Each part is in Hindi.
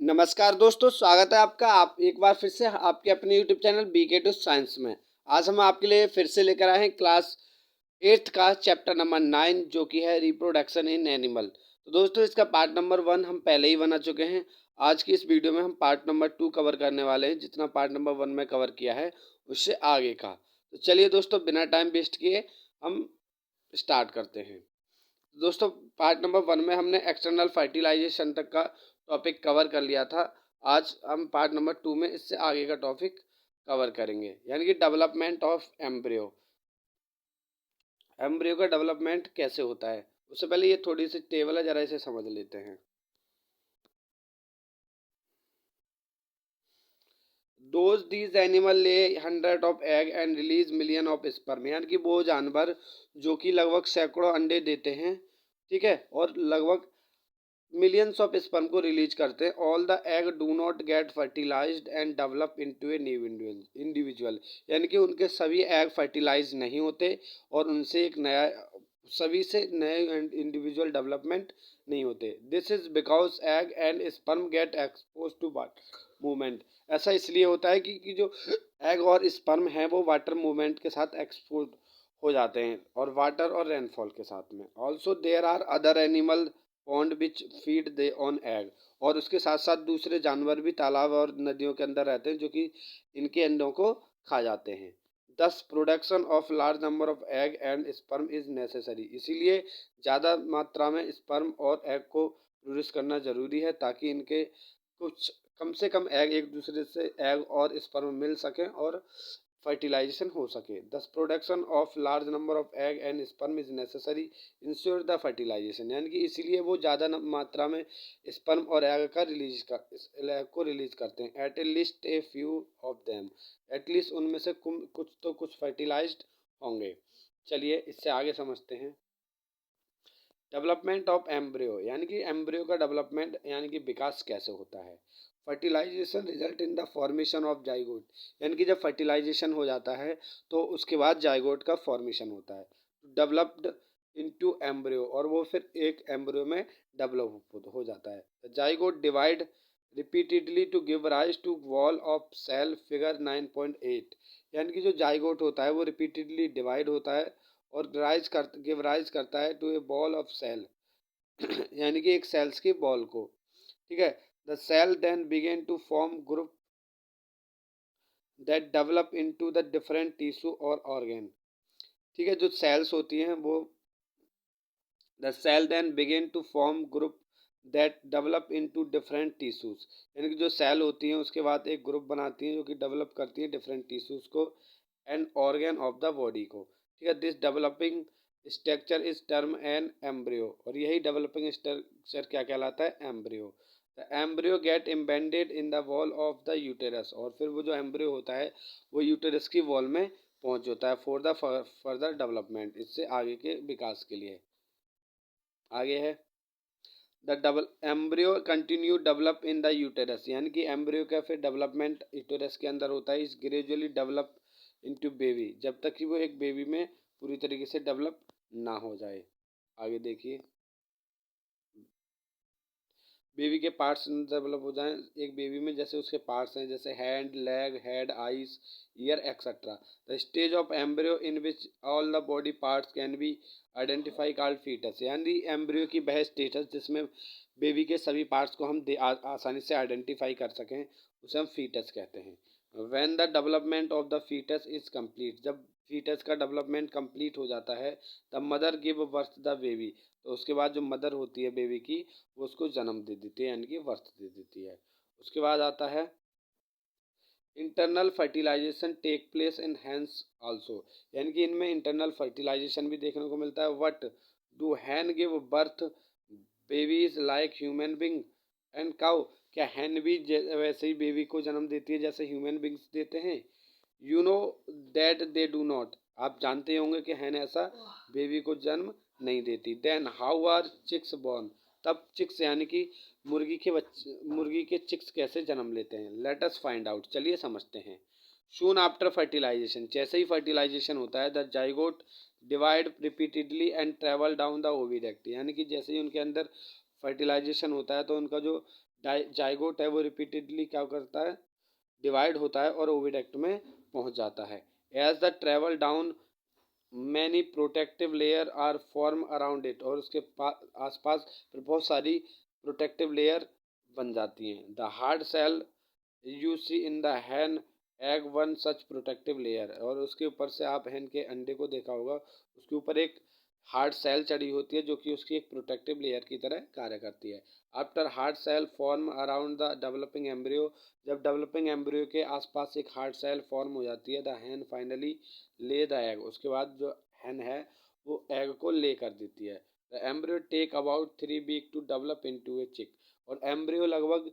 नमस्कार दोस्तों, स्वागत है आपका आप एक बार फिर से आपके अपने YouTube channel BK to science में। आज हम आपके लिए फिर से लेकर आए हैं क्लास 8th का चैप्टर नंबर 9 जो कि है रिप्रोडक्शन इन एनिमल। तो दोस्तों इसका पार्ट नंबर 1 हम पहले ही बना चुके हैं। आज की इस वीडियो में हम पार्ट नंबर 2 कवर करने वाले हैं। जितना पार्ट नंबर 1 में कवर किया है उससे आगे का। तो चलिए दोस्तों बिना टाइम वेस्ट किए हम स्टार्ट करते हैं। दोस्तों पार्ट नंबर 1 में हमने एक्सटर्नल फर्टिलाइजेशन तक का टॉपिक कवर कर लिया था। आज हम पार्ट नंबर 2 में इससे आगे का टॉपिक कवर करेंगे, यानी कि डेवलपमेंट ऑफ एम्ब्रियो। एम्ब्रियो का डेवलपमेंट कैसे होता है, उससे पहले ये थोड़ी सी टेबल है, जरा इसे समझ लेते हैं। डोज दीज एनिमल ले 100 of egg and release million of sperm, यानी कि वो जानवर जो कि लगभग सैकड़ों अंडे देते हैं, ठीक है, और लगभग मिलियंस ऑफ स्पर्म को रिलीज करते हैं। All the egg do not get fertilised and develop into a new individual, यानी कि उनके सभी एग फर्टिलाइज नहीं होते और उनसे एक नया सभी से नए इंडिविजुअल डेवलपमेंट नहीं होते। This is because egg and sperm get expose to water movement. ऐसा इसलिए होता है कि जो एग और स्पर्म है वो वाटर मूवमेंट के साथ एक्सपोज हो जाते हैं, और वाटर और रेनफॉल के साथ में। Also there are other animal pond which feed they on egg, और उसके साथ साथ दूसरे जानवर भी तालाब और नदियों के अंदर रहते हैं जो कि इनके अंडों को खा जाते हैं। दस production of large number of egg and sperm is necessary, इसीलिए ज़्यादा मात्रा में स्पर्म और एग को प्रोड्यूस करना जरूरी है ताकि इनके कुछ कम से कम एग एक दूसरे से एग और स्पर्म मिल सकें और फर्टिलाइजेशन हो सके। Thus production of large number of egg and sperm is necessary ensure the fertilisation, यानी कि इसीलिए वो ज़्यादा मात्रा में स्पर्म और एग का रिलीज करते हैं। At a least a few of them, at least उनमें से कुछ फर्टिलाइज्ड होंगे। चलिए इससे आगे समझते हैं। डेवलपमेंट ऑफ एम्ब्रियो, यानी कि एम्ब्रियो का डेवलपमेंट यानी कि विकास कैसे होता है। Fertilisation result in the formation of zygote, यानी कि जब फर्टिलाइजेशन हो जाता है तो उसके बाद जाइगोट का फॉर्मेशन होता है। डेवलप्ड इनटू एम्ब्रियो, और वो फिर एक एम्ब्रियो में डेवलप हो जाता है। Zygote divide repeatedly to give rise to ball of cell figure 9.8, यानी कि जो जाइगोट होता है वो रिपीटेडली डिवाइड होता है और गिव राइज करता है to a ball of cell यानी कि एक सेल्स की बॉल को, ठीक है। The cell then begin to form group that develop into the different tissue और ऑर्गन, ठीक है। जो सेल्स होती हैं वो the cell then begin to form group that develop into different tissues, यानी कि जो सेल होती हैं उसके बाद एक ग्रुप बनाती हैं जो कि डेवलप करती है डिफरेंट टिश्यूज को and organ of the body को, ठीक है। This developing structure is term an embryo, और यही डेवलपिंग स्ट्रक्चर क्या कहलाता है, embryo. The embryo get embedded in the wall of the uterus, और फिर वो जो एम्ब्रियो होता है वो यूटेरस की वॉल में पहुंच जाता है फॉर द फर्दर डेवलपमेंट, इससे आगे के विकास के लिए। आगे है the double embryo continue develop in the uterus, यानी कि एम्ब्रियो का फिर डेवलपमेंट यूटेरस के अंदर होता है। इस ग्रेजुअली डेवलप इनटू बेबी, जब तक कि वो एक बेबी में पूरी तरीके से डेवलप ना हो जाए। आगे देखिए, बेबी के पार्ट्स डेवलप हो जाएं एक बेबी में, जैसे उसके पार्ट्स हैं जैसे hand, leg, head, eyes, ear etcetera. The stage of embryo in which all the body parts can be identify called foetus, यानी एम्ब्रियो की वह स्टेटस जिसमें बेबी के सभी पार्ट्स को हम आसानी से आइडेंटिफाई कर सकें उसे हम फीटस कहते हैं। When the development of the foetus is complete, जब फीटस का डेवलपमेंट कंप्लीट हो जाता है, the mother give birth the baby, तो उसके बाद जो मदर होती है बेबी की वो उसको जन्म दे देती है, यानी कि बर्थ दे देती है। उसके बाद आता है internal fertilisation take place in hens also, यानी कि इनमें इंटरनल फर्टिलाइजेशन भी देखने को मिलता है। What do hen give birth babies like human being and cow, क्या हैन भी वैसे ही बेबी को जन्म देती है जैसे ह्यूमन बींग्स देते हैं। You know that they do not, आप जानते होंगे कि हैन ऐसा बेबी को जन्म नहीं देती। Then how are chicks born, तब चिक्स यानी कि मुर्गी के चिक्स कैसे जन्म लेते हैं। लेट अस फाइंड आउट, चलिए समझते हैं। सून आफ्टर फर्टिलाइजेशन, जैसे ही फर्टिलाइजेशन होता है, the zygote divide repeatedly and travel down the oviduct, यानी कि जैसे ही उनके अंदर फर्टिलाइजेशन होता है तो उनका जो जाइगोट है वो रिपीटेडली क्या करता है, डिवाइड होता है और ओविडक्ट में पहुंच जाता है। As the travel down many protective layer are form around it, और उसके आसपास फिर बहुत सारी प्रोटेक्टिव लेयर बन जाती हैं। The hard shell you see in the hen egg one such protective layer, और उसके ऊपर से आप हैन के अंडे को देखा होगा, उसके ऊपर एक हार्ड सेल चढ़ी होती है जो कि उसकी एक प्रोटेक्टिव लेयर की तरह कार्य करती है। After hard shell form around the developing embryo, जब डेवलपिंग एम्ब्रियो के आसपास एक हार्ड सेल फॉर्म हो जाती है, the hen finally lay the egg, उसके बाद जो हैन है वो एग को ले कर देती है। The embryo take about 3 week to develop into a chick, और एम्ब्रियो लगभग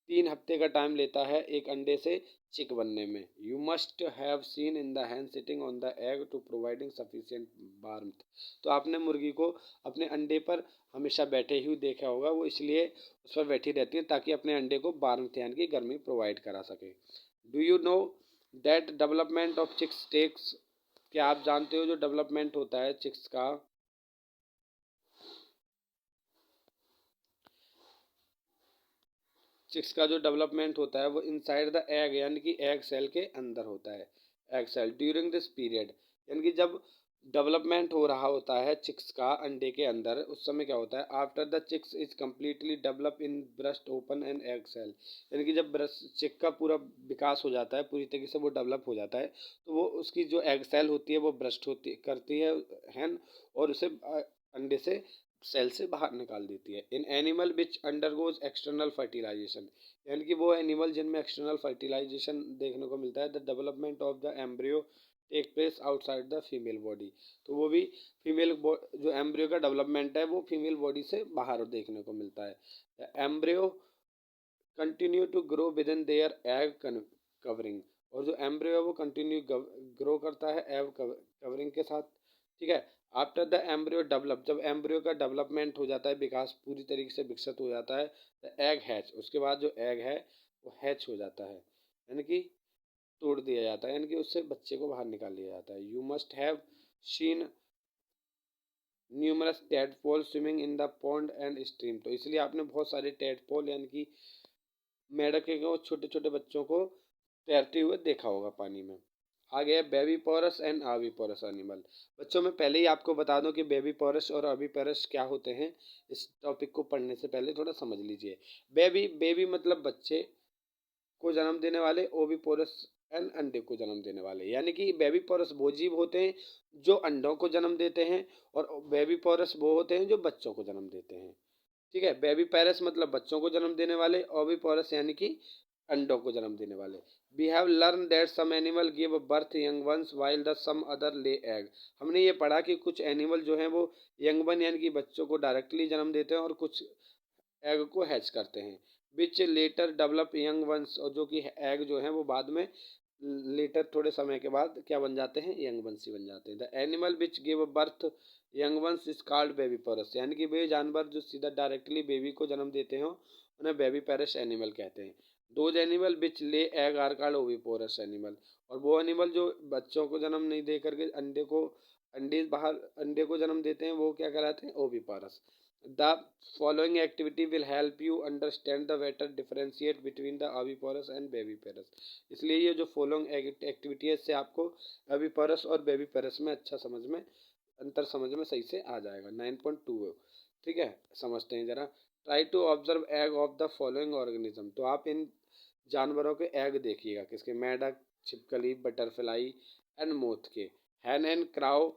3 हफ्ते का टाइम लेता है एक अंडे से चिक बनने में। You must have seen in the hen sitting on the egg to providing sufficient warmth, तो आपने मुर्गी को अपने अंडे पर हमेशा बैठे ही देखा होगा, वो इसलिए उस पर बैठी रहती है ताकि अपने अंडे को वार्मथ यानी कि गर्मी प्रोवाइड करा सके। Do you know that development of chicks takes, क्या आप जानते हो जो डेवलपमेंट होता है चिक्स का, चिक्स का जो डेवलपमेंट होता है वो इनसाइड द एग यानी कि एग सेल के अंदर होता है। Egg shell during this period, यानी कि जब डेवलपमेंट हो रहा होता है चिक्स का अंडे के अंदर, उस समय क्या होता है, after the chicks is completely develop in burst open and egg shell, यानी कि जब ब्रस्ट चिक का पूरा विकास हो जाता है, पूरी तरीके से वो डेवलप हो जाता है, तो वो उसकी जो एग सेल होती है वो ब्रस्ट होती करती है और उसे अंडे से सेल से बाहर निकाल देती है। In animal which undergoes external fertilisation, यानी कि वो एनिमल जिनमें एक्सटर्नल फर्टिलाइजेशन देखने को मिलता है, the development of the embryo take place outside the female body, तो वो भी फीमेल जो एम्ब्रियो का डेवलपमेंट है वो फीमेल बॉडी से बाहर देखने को मिलता है। Embryo continue to grow within their egg covering, और जो एम्ब्रियो है वो कंटिन्यू ग्रो करता है एग कवरिंग के साथ, ठीक है। आफ्टर द एम्ब्रियो डेवलप, जब एम्ब्रियो का डेवलपमेंट हो जाता है, विकास पूरी तरीके से विकसित हो जाता है, द एग हैच, उसके बाद जो एग है वो हैच हो जाता है, यानी कि तोड़ दिया जाता है, यानी कि उससे बच्चे को बाहर निकाल लिया जाता है। You must have seen numerous tadpole swimming in the pond and stream, तो इसलिए आपने बहुत सारे टेडपोल यानी कि मेढके को, छोटे छोटे बच्चों को तैरते हुए देखा होगा पानी में। आगे बेबी पोरस एंड आवी पोरस एनिमल। बच्चों में पहले ही आपको बता दूं कि बेबी पोरस और आवी पोरस क्या होते हैं, इस टॉपिक को पढ़ने से पहले थोड़ा समझ लीजिए। बेबी बेबी मतलब बच्चे को जन्म देने वाले, ओवी पोरस एंड अंडे को जन्म देने वाले, यानी कि बेबी पोरस वो जीव होते हैं जो अंडों को जन्म देते हैं, और बेबी पोरस वो होते हैं जो बच्चों को जन्म देते हैं, ठीक है। बेबी पेरस मतलब बच्चों को जन्म देने वाले, ओवी पोरस यानी कि अंडों को जन्म देने वाले। We have learn that some animal give birth young ones while the some other lay egg, हमने ये पढ़ा कि कुछ एनिमल जो हैं वो यंग वन यानी कि बच्चों को डायरेक्टली जन्म देते हैं और कुछ एग को हैच करते हैं। विच लेटर डेवलप यंग वंस, और जो कि एग जो हैं वो बाद में लेटर थोड़े समय के बाद क्या बन जाते हैं, यंग वंस ही बन जाते हैं। The animal which give birth young ones is called viviparous, यानी कि वे जानवर जो सीधा डायरेक्टली बेबी को जन्म देते हो उन्हें बेबी पेरस एनिमल कहते हैं। Those animal which lay egg are called oviparous animal, और वो एनिमल जो बच्चों को जन्म नहीं दे करके अंडे को जन्म देते हैं वो क्या कहलाते हैं, oviparous. The following activity will help you understand the better differentiate between the oviparous and viviparous, इसलिए ये जो फॉलोइंग एक्टिविटी है इससे आपको ओविपोरस और बेबी पेरस में अच्छा समझ में अंतर समझ में सही से आ जाएगा। 9.2, ठीक है, समझते हैं जरा। Try to observe egg of the following organism, तो आप इन जानवरों के एग देखिएगा, किसके, मेढक, छिपकली, बटरफ्लाई एंड मोथ के, hen and crow,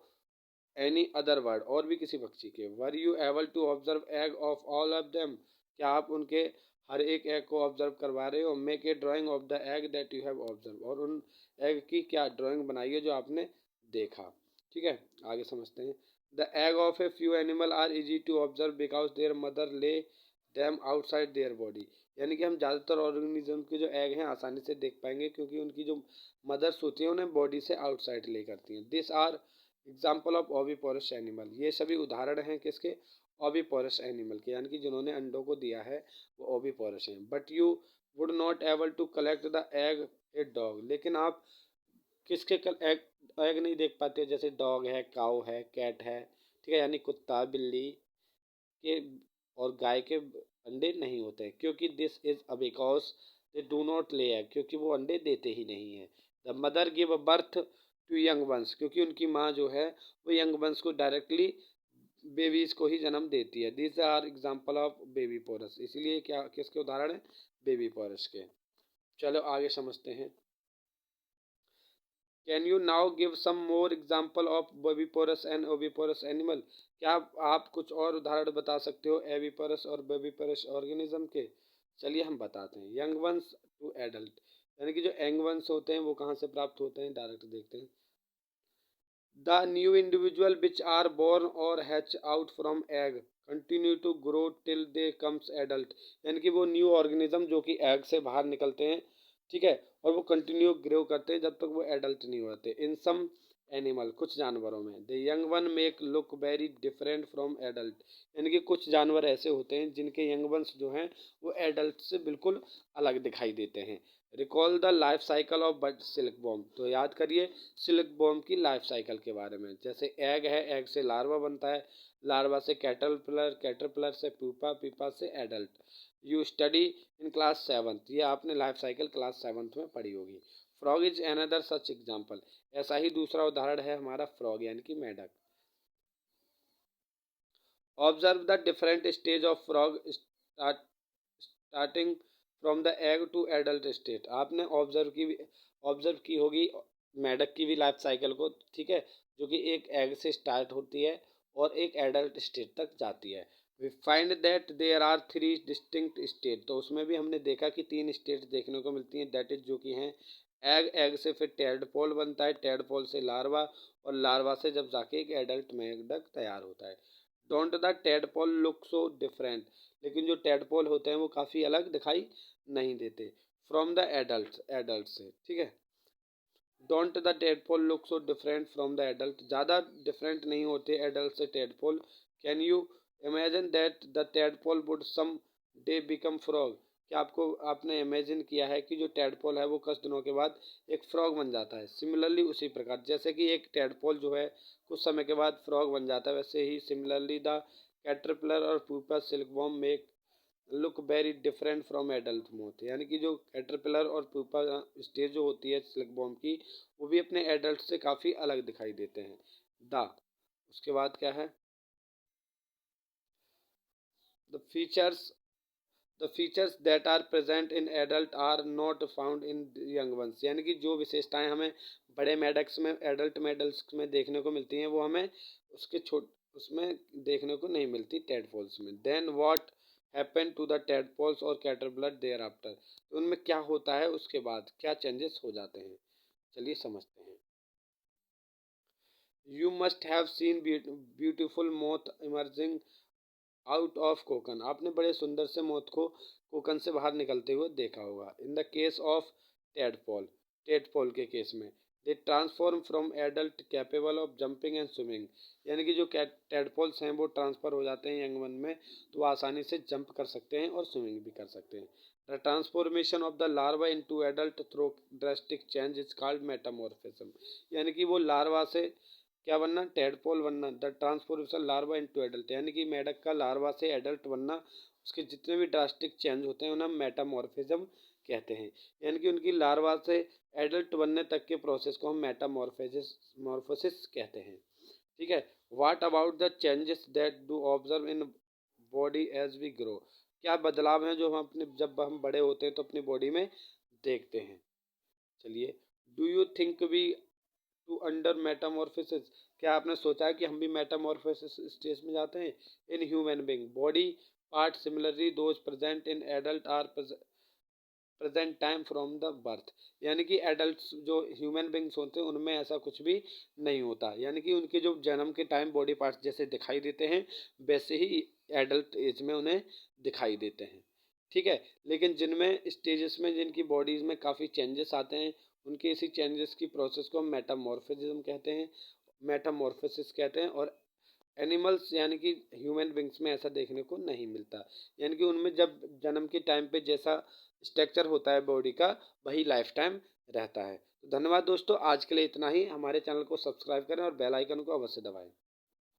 any other bird, और भी किसी पक्षी के। Were you able to observe egg of all of them, क्या आप उनके हर एक एग को ऑब्जर्व करवा रहे हो। Make a drying of the egg that you have observe, और उन एग की क्या ड्राइंग बनाई है जो आपने देखा, ठीक है। आगे समझते हैं। The egg of a few animal are easy to observe because their mother lay them outside their body, यानी कि हम ज़्यादातर ऑर्गेनिज्म के जो एग हैं आसानी से देख पाएंगे क्योंकि उनकी जो मदर्स होती हैं उन्हें बॉडी से आउटसाइड ले करती हैं। This are example of oviparous animal, ये सभी उदाहरण हैं किसके, ओविपोरस एनिमल के, यानी कि जिन्होंने अंडों को दिया है वो ओविपोरस हैं। But you would not able to collect the egg a dog, लेकिन आप किसके एग नहीं देख पाते, जैसे डॉग है, काऊ है, कैट है, ठीक है, यानी कुत्ता बिल्ली के और गाय के अंडे नहीं होते हैं, क्योंकि this is a because they do not lay egg, क्योंकि वो अंडे देते ही नहीं है। The mother give a birth to young ones, क्योंकि उनकी माँ जो है वो यंग वंस को डायरेक्टली बेबीज को ही जन्म देती है। These are example of viviparous, इसीलिए क्या किसके उदाहरण है, बेबी पोरस के। चलो आगे समझते हैं। Can you now give some more example of viviparous and oviparous animal, क्या आप कुछ और उदाहरण बता सकते हो एविपोरस और बेबीपोरस ऑर्गेनिज्म के। चलिए हम बताते हैं। यंग वंस टू एडल्ट, यानी कि जो यंग वंस होते हैं वो कहाँ से प्राप्त होते हैं, डायरेक्ट देखते हैं। The new individual which are born और hatch out from egg continue to grow till they comes adult, यानी कि वो न्यू ऑर्गेनिज्म जो कि एग से बाहर निकलते हैं, ठीक है, और वो कंटिन्यू ग्रो करते हैं जब तक वो एडल्ट नहीं होते। इन सम एनिमल, कुछ जानवरों में, the young one make look very different from adult, यानी कि कुछ जानवर ऐसे होते हैं जिनके यंग वंस जो हैं वो एडल्ट से बिल्कुल अलग दिखाई देते हैं। Recall the life cycle of but silkworm, तो याद करिए सिल्क बॉम की लाइफ साइकिल के बारे में। जैसे एग है, एग से लार्वा बनता है, लार्वा से कैटरपिलर, कैटरपिलर से प्यूपा, प्यूपा से adult. You study in class 7th, ये आपने लाइफ साइकिल क्लास 7th में पढ़ी होगी। Frog is another such example, ऐसा ही दूसरा उदाहरण है हमारा फ्रॉग यानी कि मेढक। Observe the different stage of frog starting from the egg to adult state, आपने ऑब्जर्व की होगी मेढक की भी लाइफ साइकिल को, ठीक है, जो कि एक एग से स्टार्ट होती है और एक एडल्ट स्टेट तक जाती है। We find that there are 3 distinct state, तो उसमें भी हमने देखा कि 3 स्टेट देखने को मिलती हैं, दैट इज जो कि हैं एग, एग से फिर टेडपोल बनता है, टेडपोल से लार्वा, और लार्वा से जब जाके एक एडल्ट मेढक तैयार होता है। Don't the tadpole look so different, लेकिन जो टेडपोल होते हैं वो काफ़ी अलग दिखाई नहीं देते फ्रॉम द एडल्ट से, ठीक है। Don't the tadpole look so different from the adult, ज़्यादा डिफरेंट नहीं होते एडल्ट से tadpole. Can you imagine that the tadpole would some day become frog, क्या आपने इमेजिन किया है कि जो टेडपोल है वो कुछ दिनों के बाद एक फ्रॉग बन जाता है। सिमिलरली उसी प्रकार जैसे कि एक टेडपोल जो है कुछ समय के बाद फ्रॉग बन जाता है, वैसे ही सिमिलरली द कैटरपिलर और pupa silkworm make look very different from adult moth, यानी कि जो कैटरपिलर और प्यूपा स्टेज जो होती है सिल्कवॉर्म की, वो भी अपने एडल्ट से काफ़ी अलग दिखाई देते हैं। द उसके बाद क्या है, the features the features that are present in adult are not found in young ones, यानी कि जो विशेषताएं हमें बड़े मेढक्स में, एडल्ट मेढल्स में देखने को मिलती हैं वो हमें उसके उसमें देखने को नहीं मिलती टेडपोल्स में। Then what happen to the tadpoles और कैटरपिलर देयर आफ्टर, तो उनमें क्या होता है उसके बाद, क्या चेंजेस हो जाते हैं, चलिए समझते हैं। You must have seen beautiful moth emerging out of cocoon, आपने बड़े सुंदर से मोथ को कोकन से बाहर निकलते हुए देखा होगा। In the case of tadpole, tadpole के केस में they transform from adult capable of jumping and swimming, यानी कि जो टेडपोल्स हैं वो ट्रांसफर हो जाते हैं यंग वन में, तो आसानी से जंप कर सकते हैं और स्विमिंग भी कर सकते हैं। The transformation of the larva into adult through drastic change is called metamorphism, यानी कि वो लार्वा से क्या बनना, टेडपोल बनना। The transformation larva into adult, यानी कि मेढक का लार्वा से एडल्ट बनना, उसके जितने भी ड्रास्टिक चेंज होते हैं उन्हें मेटामॉर्फिज्म कहते हैं, यानी कि उनकी लार्वा से एडल्ट बनने तक के प्रोसेस को हम मेटामॉर्फोसिस कहते हैं, ठीक है। What about the changes that do observe in body as we grow, क्या बदलाव हैं जो हम अपने जब हम बड़े होते हैं तो अपनी बॉडी में देखते हैं। चलिए, do you think we too under metamorphosis, क्या आपने सोचा है कि हम भी मेटामॉर्फोसिस स्टेज में जाते हैं। In human being body part similarly those present in adult are present time from the birth, यानी कि एडल्ट जो ह्यूमन बींग्स होते हैं उनमें ऐसा कुछ भी नहीं होता, यानी कि उनके जो जन्म के टाइम बॉडी पार्ट्स जैसे दिखाई देते हैं वैसे ही एडल्ट एज में उन्हें दिखाई देते हैं, ठीक है। लेकिन जिनमें स्टेजेस में जिनकी बॉडीज़ में काफ़ी चेंजेस आते हैं उनके इसी चेंजेस की प्रोसेस को हम मेटामॉर्फिज्म कहते हैं, मेटामॉर्फोसिस कहते हैं। और एनिमल्स यानी कि ह्यूमन बींग्स में ऐसा देखने को नहीं मिलता, यानी कि उनमें जब जन्म के टाइम पे जैसा स्ट्रक्चर होता है बॉडी का वही लाइफ टाइम रहता है। तो धन्यवाद दोस्तों, आज के लिए इतना ही। हमारे चैनल को सब्सक्राइब करें और बेल आइकन को अवश्य दबाएं।